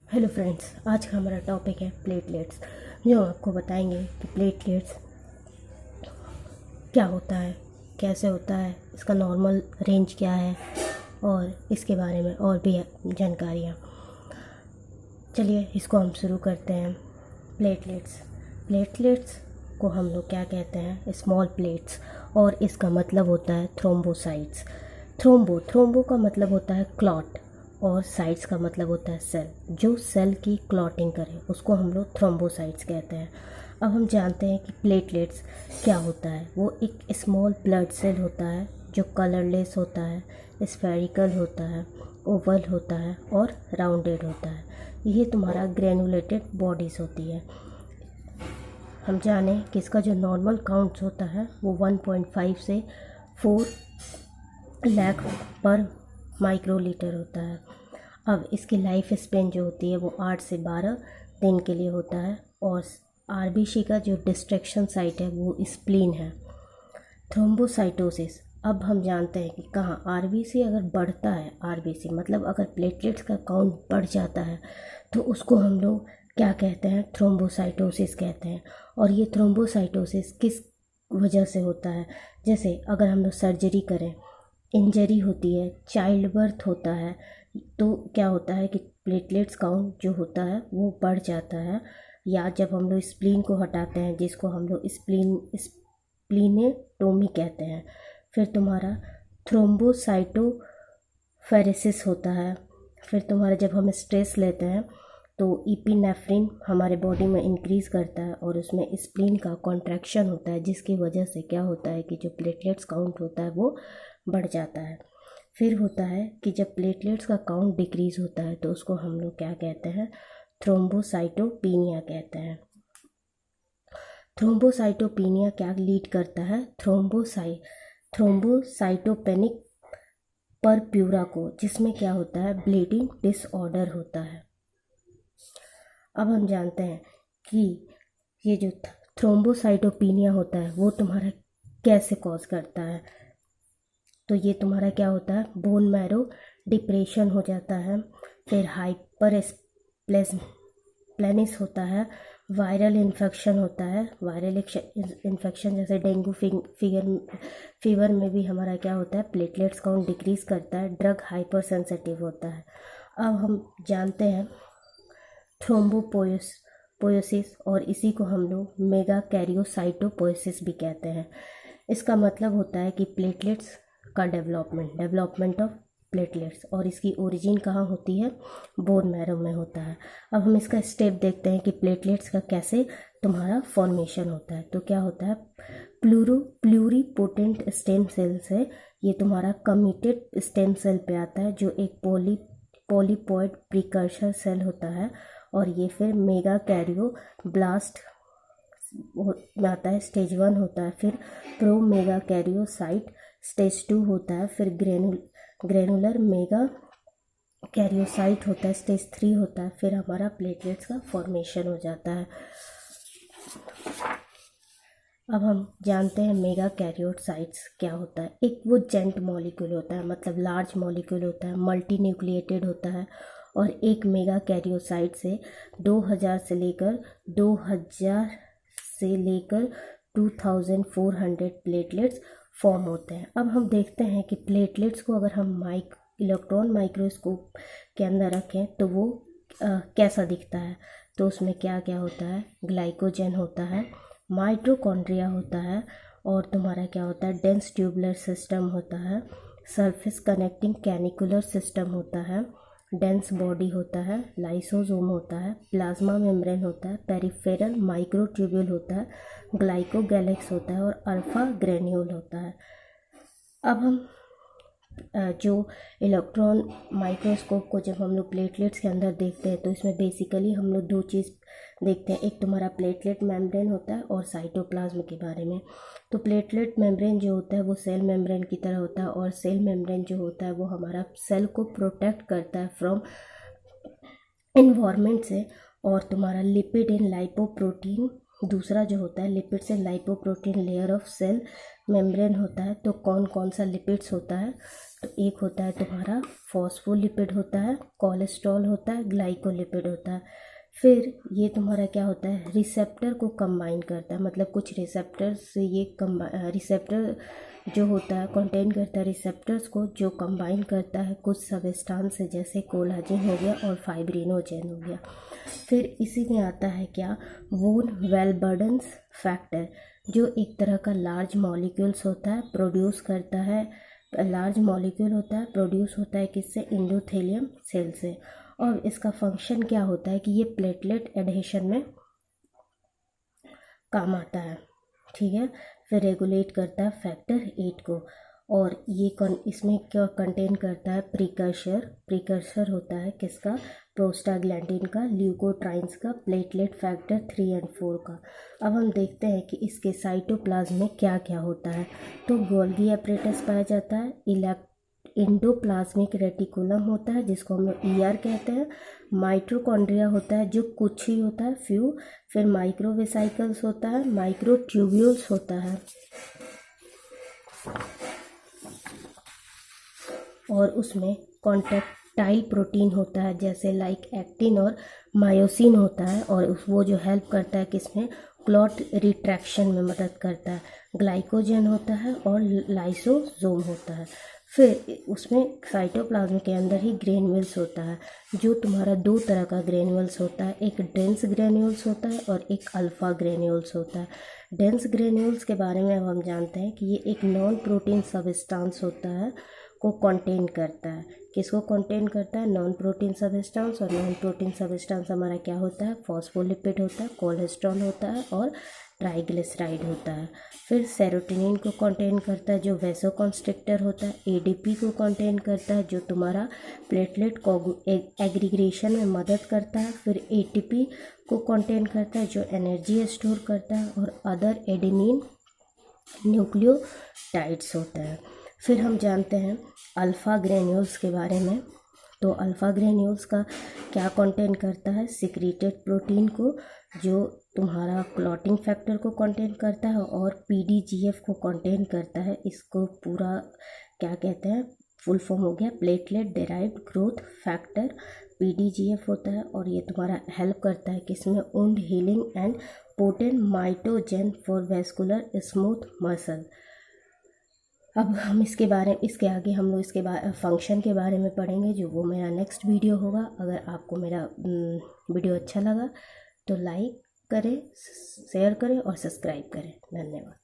Hello friends, आज का हमारा टॉपिक है प्लेटलेट्स। जो हम आपको बताएंगे कि प्लेटलेट्स क्या होता है, कैसे होता है, इसका नॉर्मल रेंज क्या है और इसके बारे में और भी जानकारियाँ। चलिए इसको हम शुरू करते हैं। प्लेटलेट्स प्लेटलेट्स को हम लोग क्या कहते हैं? Small plates. और इसका मतलब होता है थ्रोम्बोसाइट्स। थ्रोम्बो का मतलब होता है क्लॉट और साइट्स का मतलब होता है सेल। जो सेल की क्लॉटिंग करे उसको हम लोग थ्रोम्बोसाइट्स कहते हैं। अब हम जानते हैं कि प्लेटलेट्स क्या होता है। वो एक स्मॉल ब्लड सेल होता है जो कलरलेस होता है, स्फेरिकल होता है, ओवल होता है और राउंडेड होता है। ये तुम्हारा ग्रेनुलेटेड बॉडीज़ होती है। हम जानें कि इसका जो नॉर्मल काउंट्स होता है वो 1.5 से 4 लाख पर माइक्रोलीटर होता है। अब इसकी लाइफ स्पेन जो होती है वो 8 से 12 दिन के लिए होता है। और आरबीसी का जो डिस्ट्रैक्शन साइट है वो स्प्लीन है। थ्रोम्बोसाइटोसिस। अब हम जानते हैं कि कहाँ आरबीसी अगर बढ़ता है, आरबीसी मतलब अगर प्लेटलेट्स का काउंट बढ़ जाता है तो उसको हम लोग क्या कहते हैं? थ्रोम्बोसाइटोसिस कहते हैं। और ये थ्रोम्बोसाइटोसिस किस वजह से होता है? जैसे अगर हम लोग सर्जरी करें, इंजरी होती है, चाइल्ड बर्थ होता है, तो क्या होता है कि प्लेटलेट्स काउंट जो होता है वो बढ़ जाता है। या जब हम लोग स्प्लीन को हटाते हैं, जिसको हम लोग स्प्लीनेटोमी कहते हैं, फिर तुम्हारा थ्रोम्बोसाइटोफेरेसिस होता है। फिर तुम्हारा जब हम स्ट्रेस लेते हैं तो इपिनेफ्रिन हमारे बॉडी में इंक्रीज़ करता है और उसमें स्प्लीन का कॉन्ट्रैक्शन होता है, जिसकी वजह से क्या होता है कि जो प्लेटलेट्स काउंट होता है वो बढ़ जाता है। फिर होता है कि जब प्लेटलेट्स का काउंट डिक्रीज़ होता है तो उसको हम लोग क्या कहते हैं? थ्रोम्बोसाइटोपीनिया कहते हैं। थ्रोम्बोसाइटोपीनिया क्या लीड करता है? थ्रोम्बोसाइटोपेनिक परप्यूरा को, जिसमें क्या होता है? ब्लीडिंग डिसऑर्डर होता है। अब हम जानते हैं कि ये जो थ्रोम्बोसाइटोपीनिया होता है वो तुम्हारा कैसे कॉज करता है। तो ये तुम्हारा क्या होता है? बोन मैरो डिप्रेशन हो जाता है, फिर हाइपर प्लेनिस होता है, वायरल इन्फेक्शन होता है। वायरल इन्फेक्शन जैसे डेंगू फीवर में भी हमारा क्या होता है? प्लेटलेट्स काउंट डिक्रीज़ करता है। ड्रग हाइपर सेंसिटिव होता है। अब हम जानते हैं थ्रोम्बोपोयोसिस, और इसी को हम लोग मेगा कैरियोसाइटोपोयोसिस भी कहते हैं। इसका मतलब होता है कि प्लेटलेट्स का डेवलपमेंट ऑफ प्लेटलेट्स, और इसकी ओरिजिन कहाँ होती है? बोन मैरो में होता है। अब हम इसका स्टेप देखते हैं कि प्लेटलेट्स का कैसे तुम्हारा फॉर्मेशन होता है। तो क्या होता है? प्लूरीपोटेंट स्टेम सेल से ये तुम्हारा कमिटेड स्टेम सेल पे आता है, जो एक पॉलीपॉइड प्रिकर्सर सेल होता है। और ये फिर मेगा कैरियो ब्लास्ट में आता है, स्टेज 1 होता है। फिर प्रो मेगा कैरियोसाइट स्टेज 2 होता है। फिर ग्रेनुलर मेगा कैरियोसाइट होता है, स्टेज 3 होता है। फिर हमारा प्लेटलेट्स का फॉर्मेशन हो जाता है। अब हम जानते हैं मेगा कैरियोसाइट्स क्या होता है। एक वो जेंट मॉलिक्यूल होता है, मतलब लार्ज मॉलिक्यूल होता है, मल्टी न्यूक्लिएटेड होता है। और एक मेगा कैरियोसाइट से 2000 से लेकर 2400 प्लेटलेट्स फॉर्म होते हैं। अब हम देखते हैं कि प्लेटलेट्स को अगर हम इलेक्ट्रॉन माइक्रोस्कोप के अंदर रखें तो वो कैसा दिखता है। तो उसमें क्या क्या होता है? ग्लाइकोजन होता है, माइटोकॉन्ड्रिया होता है, और तुम्हारा क्या होता है? डेंस ट्यूबुलर सिस्टम होता है, सरफेस कनेक्टिंग कैनिकुलर सिस्टम होता है, डेंस बॉडी होता है, लाइसोसोम होता है, प्लाज्मा मेम्ब्रेन होता है, पेरिफेरल माइक्रोट्यूब्यूल होता है, ग्लाइकोगैलेक्स होता है और अल्फा ग्रेन्यूल होता है। अब हम जो इलेक्ट्रॉन माइक्रोस्कोप को जब हम लोग प्लेटलेट्स के अंदर देखते हैं तो इसमें बेसिकली हम लोग दो चीज़ देखते हैं। एक तुम्हारा प्लेटलेट मेम्ब्रेन होता है और साइटोप्लाज्म के बारे में। तो प्लेटलेट मेम्ब्रेन जो होता है वो सेल मेम्ब्रेन की तरह होता है, और सेल मेम्ब्रेन जो होता है वो हमारा सेल को प्रोटेक्ट करता है फ्रॉम इन्वायरमेंट से। और तुम्हारा लिपिड इन लाइपोप्रोटीन दूसरा जो होता है, लिपिड से lipoprotein layer of cell membrane होता है तो कौन कौन सा लिपिड्स होता है, तो एक होता है तुम्हारा फॉस्फोलिपिड होता है, कोलेस्ट्रॉल होता है, ग्लाइकोलिपिड होता है। फिर ये तुम्हारा क्या होता है, रिसेप्टर को कंबाइन करता है, मतलब कुछ रिसेप्टर से ये रिसेप्टर जो होता है कंटेन करता है रिसेप्टर्स को, जो कंबाइन करता है कुछ सबस्टांस से, जैसे कोलाजिन हो गया और फाइब्रिनोजेन हो गया। फिर इसी में आता है क्या, वोन वेल बर्डन्स फैक्टर, जो एक तरह का लार्ज मॉलिक्यूल्स होता है, प्रोड्यूस करता है, लार्ज मॉलिक्यूल होता है, प्रोड्यूस होता है किससे, एंडोथेलियम सेल से। और इसका फंक्शन क्या होता है कि ये प्लेटलेट एडहेशन में काम आता है, ठीक है। फिर रेगुलेट करता है फैक्टर 8 को, और ये इसमें क्या कंटेन करता है, प्रिकर्सर होता है किसका, प्रोस्टाग्लैंडिन का, ल्यूकोट्राइन्स का, प्लेटलेट फैक्टर 3 और 4 का। अब हम देखते हैं कि इसके साइटोप्लाज्म में क्या क्या होता है। तो गोल्गी एपरेटस पाया जाता है, इंडोप्लाज्मिक रेटिकुलम होता है जिसको हम ER कहते हैं, माइटोकॉन्ड्रिया होता है जो कुछ ही होता है, फ्यू, फिर माइक्रोवेसाइकल्स होता है, माइक्रोट्यूब्यूल्स होता है, और उसमें कॉन्टेक्टाइल प्रोटीन होता है जैसे लाइक एक्टिन और मायोसिन होता है, और वो जो हेल्प करता है किसमें, क्लॉट रिट्रैक्शन में मदद करता है। ग्लाइकोजन होता है और लाइसोसोम होता है। फिर उसमें साइटोप्लाज्म के अंदर ही ग्रेन्यूल्स होता है, जो तुम्हारा दो तरह का ग्रेन्यूल्स होता है, एक डेंस ग्रेन्यूल्स होता है और एक अल्फ़ा ग्रेन्यूल्स होता है। डेंस ग्रेन्यूल्स के बारे में अब हम जानते हैं कि ये एक नॉन प्रोटीन सबस्टांस होता है को कंटेन करता है, किसको कंटेन करता है, नॉन प्रोटीन सबस्टांस। और नॉन प्रोटीन सबस्टांस हमारा क्या होता है, फॉस्फोलिपिड होता है, कोलेस्ट्रॉल होता है और ट्राइग्लिसराइड होता है। फिर सेरोटोनिन को कंटेन करता है जो वेसोकॉन्स्ट्रिक्टर होता है, एडीपी को कंटेन करता है जो तुम्हारा प्लेटलेट एग्रीग्रेशन में मदद करता है, फिर एटीपी को कंटेन करता है जो एनर्जी स्टोर करता है, और अदर एडेनिन न्यूक्लियोटाइड्स होता है। फिर हम जानते हैं अल्फ़ा ग्रेन्यूल्स के बारे में। तो अल्फ़ा ग्रेन्यूल्स का क्या कंटेन करता है, सिक्रीटेड प्रोटीन को जो तुम्हारा क्लॉटिंग फैक्टर को कंटेन करता है, और PDGF को कंटेन करता है। इसको पूरा क्या कहते हैं, फुल फॉर्म हो गया platelet derived growth factor, PDGF होता है, और ये तुम्हारा हेल्प करता है किसमें, wound healing and potent mitogen for vascular smooth muscle. अब हम इसके आगे हम लोग इसके फंक्शन के बारे में पढ़ेंगे, जो वो मेरा नेक्स्ट वीडियो होगा। अगर आपको मेरा वीडियो अच्छा लगा तो लाइक करें, शेयर करें और सब्सक्राइब करें। धन्यवाद।